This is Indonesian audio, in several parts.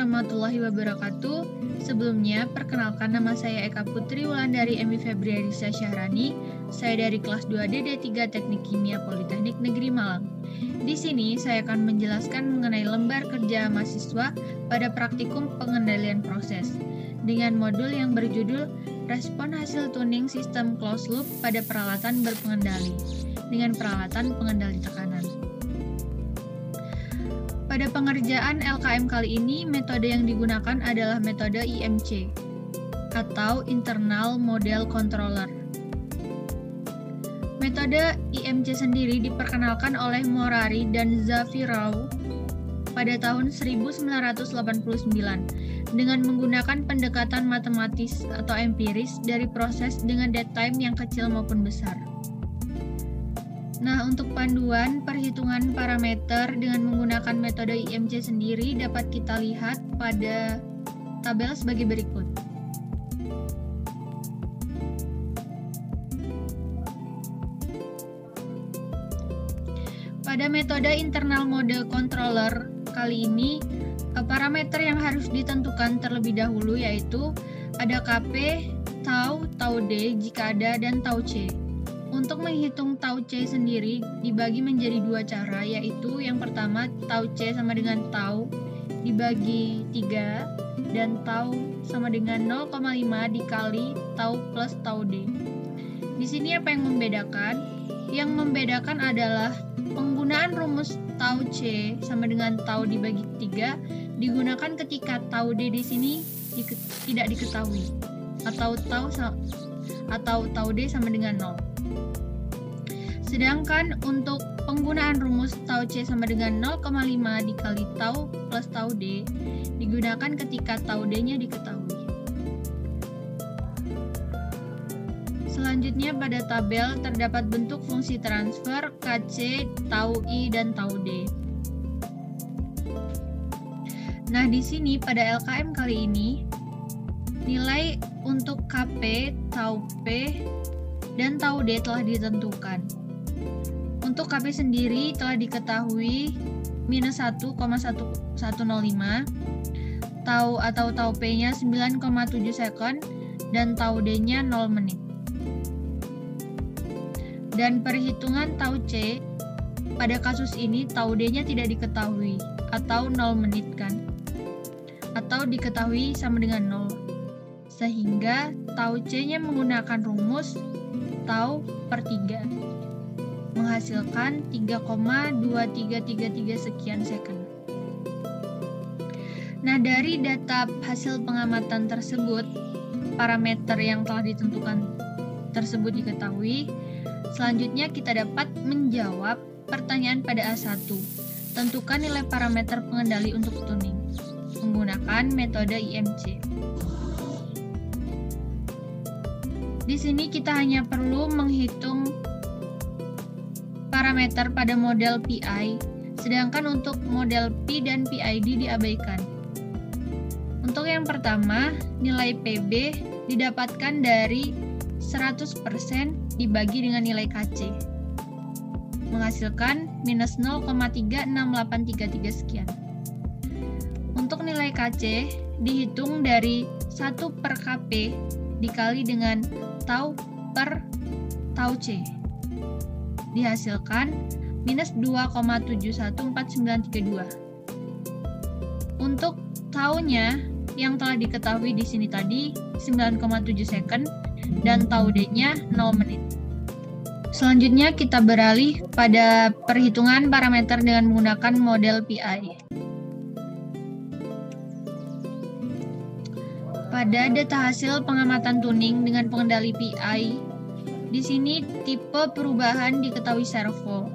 warahmatullahi wabarakatuh. Sebelumnya, perkenalkan nama saya Eka Putri Wulandari Emi Febriadisa Syahrani. Saya dari kelas 2D D3 Teknik Kimia Politeknik Negeri Malang. Di sini saya akan menjelaskan mengenai lembar kerja mahasiswa pada praktikum pengendalian proses dengan modul yang berjudul Respon Hasil Tuning Sistem Closed Loop pada Peralatan Berpengendali dengan peralatan pengendali tekanan. Pada pengerjaan LKM kali ini, metode yang digunakan adalah metode IMC atau Internal Model Controller. Metode IMC sendiri diperkenalkan oleh Morari dan Zafirov pada tahun 1989 dengan menggunakan pendekatan matematis atau empiris dari proses dengan dead time yang kecil maupun besar. Nah, untuk panduan perhitungan parameter dengan menggunakan metode IMC sendiri dapat kita lihat pada tabel sebagai berikut. Pada metode internal model controller kali ini, parameter yang harus ditentukan terlebih dahulu yaitu ada KP, tau, tau D jika ada, dan tau C. Untuk menghitung tau C sendiri dibagi menjadi dua cara, yaitu yang pertama tau C sama dengan tau dibagi 3 dan tau sama dengan 0,5 dikali tau plus tau D. Di sini apa yang membedakan? Yang membedakan adalah penggunaan rumus tau C sama dengan tau dibagi 3 digunakan ketika tau D di sini tidak diketahui atau tau D sama dengan 0. Sedangkan untuk penggunaan rumus tau C sama dengan 0,5 dikali tau plus tau D digunakan ketika tau D-nya diketahui. Selanjutnya pada tabel terdapat bentuk fungsi transfer, KC, tau I, dan tau D. Nah, di sini pada LKM kali ini nilai untuk KP, tau P, dan tau D telah ditentukan. Untuk KP sendiri telah diketahui minus 1,1105, tau atau tau P-nya 9,7 second, dan tau D-nya 0 menit. Dan perhitungan tau C, pada kasus ini tau D-nya tidak diketahui, atau 0 menit kan, atau diketahui sama dengan 0. Sehingga tau C-nya menggunakan rumus tau per 3. Menghasilkan 3,2333 sekian second. Nah, dari data hasil pengamatan tersebut, parameter yang telah ditentukan tersebut diketahui. Selanjutnya kita dapat menjawab pertanyaan pada A1. Tentukan nilai parameter pengendali untuk tuning menggunakan metode IMC. Di sini kita hanya perlu menghitung parameter pada model PI, sedangkan untuk model P dan PID diabaikan. Untuk yang pertama, nilai PB didapatkan dari 100% dibagi dengan nilai KC, menghasilkan minus 0,36833 sekian. Untuk nilai KC dihitung dari 1 per KP dikali dengan tau per tau C. Dihasilkan minus 2,714932. Untuk taunya yang telah diketahui di sini tadi 9,7 second dan tau D-nya 0 menit. Selanjutnya kita beralih pada perhitungan parameter dengan menggunakan model PI. Pada data hasil pengamatan tuning dengan pengendali PI, di sini tipe perubahan diketahui servo.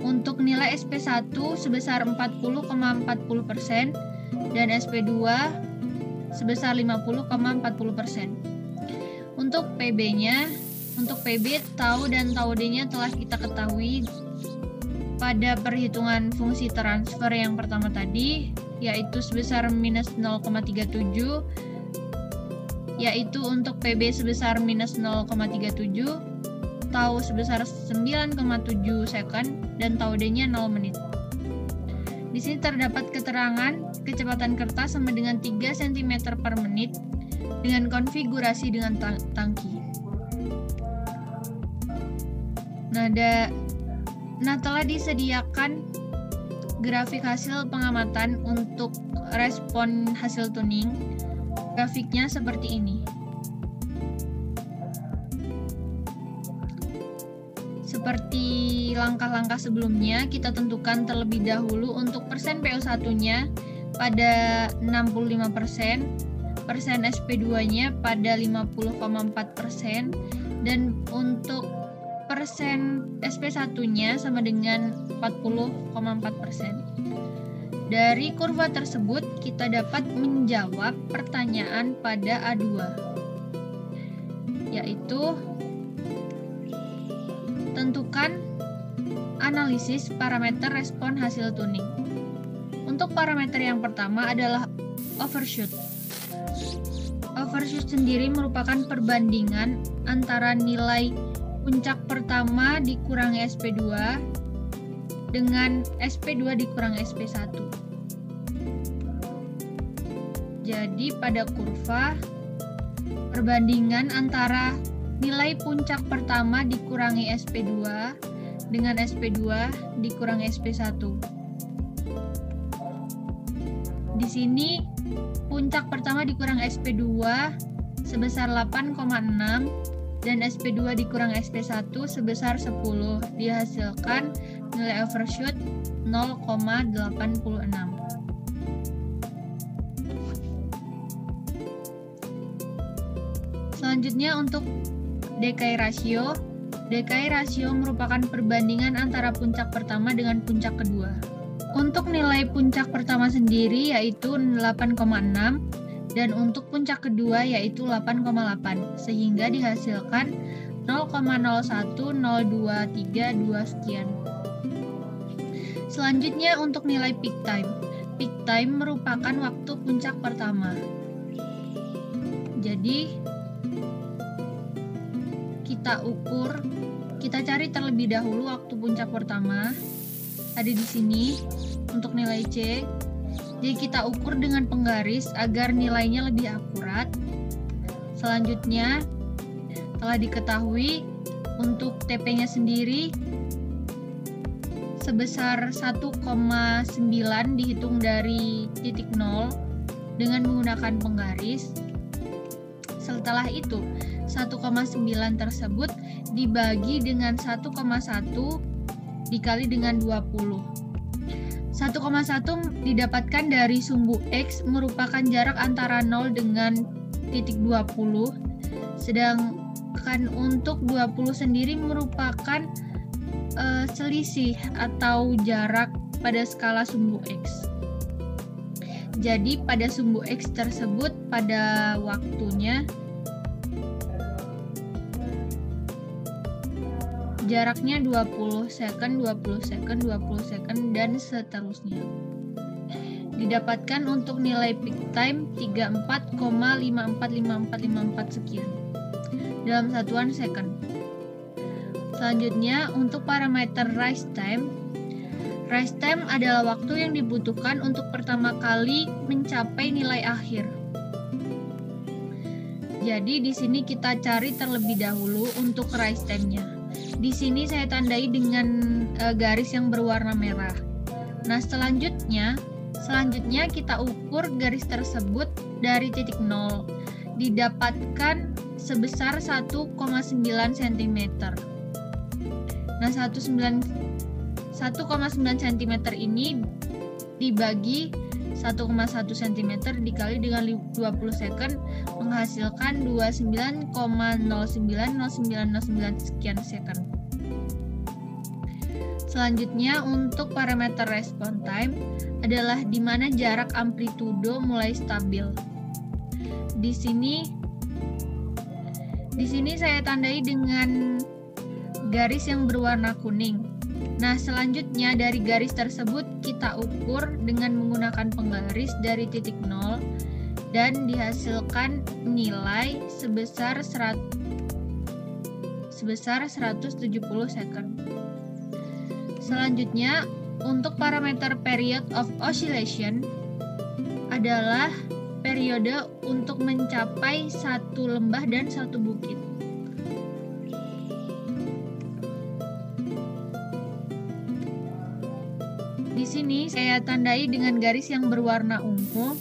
Untuk nilai SP1 sebesar 40,40% dan SP2 sebesar 50,40%. Untuk PB-nya, untuk PB, tau dan tau D-nya telah kita ketahui pada perhitungan fungsi transfer yang pertama tadi, yaitu sebesar minus 0,37, yaitu untuk PB sebesar minus 0,37, tau sebesar 9,7 second, dan tau D-nya 0 menit. Di Di sini terdapat keterangan kecepatan kertas sama dengan 3 cm per menit dengan konfigurasi dengan tangki. Nah, telah disediakan grafik hasil pengamatan untuk respon hasil tuning. Grafiknya seperti ini. Seperti langkah-langkah sebelumnya, kita tentukan terlebih dahulu untuk persen PO1-nya pada 65%, persen SP2-nya pada 50,4%, dan untuk persen SP1-nya sama dengan 40,4%. Dari kurva tersebut, kita dapat menjawab pertanyaan pada A2, yaitu tentukan analisis parameter respon hasil tuning. Untuk parameter yang pertama adalah overshoot. Overshoot sendiri merupakan perbandingan antara nilai puncak pertama dikurangi SP2 dengan SP2 dikurangi SP1. Jadi pada kurva, perbandingan antara nilai puncak pertama dikurangi SP2 dengan SP2 dikurangi SP1. Di sini puncak pertama dikurang SP2 sebesar 8,6 dan SP2 dikurang SP1 sebesar 10. Dihasilkan nilai overshoot 0,86. Selanjutnya untuk decay ratio. Decay ratio merupakan perbandingan antara puncak pertama dengan puncak kedua. Untuk nilai puncak pertama sendiri yaitu 8,6 dan untuk puncak kedua yaitu 8,8 sehingga dihasilkan 0,01023 sekian. Selanjutnya untuk nilai peak time. Peak time merupakan waktu puncak pertama. Jadi kita cari terlebih dahulu waktu puncak pertama. Ada di sini untuk nilai C. Jadi kita ukur dengan penggaris agar nilainya lebih akurat. Selanjutnya telah diketahui untuk TP-nya sendiri sebesar 1,9 dihitung dari titik 0 dengan menggunakan penggaris. Setelah itu 1,9 tersebut dibagi dengan 1,1 dikali dengan 20. 1,1 didapatkan dari sumbu X merupakan jarak antara 0 dengan titik 20. Sedangkan untuk 20 sendiri merupakan selisih atau jarak pada skala sumbu X. Jadi pada sumbu X tersebut pada waktunya jaraknya 20 second, 20 second, 20 second, dan seterusnya. Didapatkan untuk nilai peak time 34,545454 sekian dalam satuan second. Selanjutnya untuk parameter rise time. Rise time adalah waktu yang dibutuhkan untuk pertama kali mencapai nilai akhir. Jadi di sini kita cari terlebih dahulu untuk rise time-nya. Di sini saya tandai dengan garis yang berwarna merah. Nah, selanjutnya kita ukur garis tersebut dari titik 0. Didapatkan sebesar 1,9 cm. Nah, 1,9 cm ini dibagi 1,1 cm dikali dengan 20 second menghasilkan 29,090909 sekian second. Selanjutnya untuk parameter response time adalah di mana jarak amplitudo mulai stabil. Di sini saya tandai dengan garis yang berwarna kuning. Nah, selanjutnya dari garis tersebut kita ukur dengan menggunakan penggaris dari titik 0 dan dihasilkan nilai sebesar 170 second. Selanjutnya Untuk parameter period of oscillation adalah periode untuk mencapai satu lembah dan satu bukit. Di sini saya tandai dengan garis yang berwarna ungu.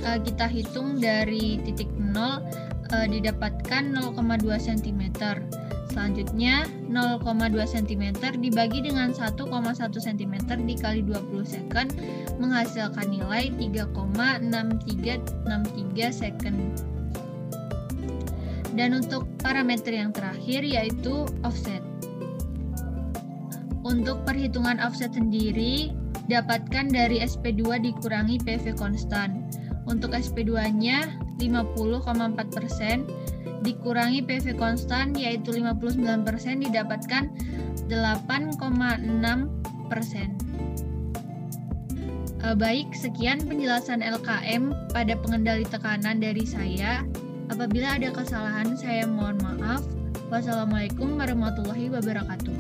Kita hitung dari titik 0 didapatkan 0,2 cm. Selanjutnya 0,2 cm dibagi dengan 1,1 cm dikali 20 second menghasilkan nilai 3,6363 second. Dan untuk parameter yang terakhir yaitu offset. Untuk perhitungan offset sendiri dapatkan dari SP2 dikurangi PV konstan. Untuk SP2-nya 50,4% dikurangi PV konstan yaitu 59% didapatkan 8,6%. Baik, sekian penjelasan LKM pada pengendali tekanan dari saya. Apabila ada kesalahan saya mohon maaf. Wassalamualaikum warahmatullahi wabarakatuh.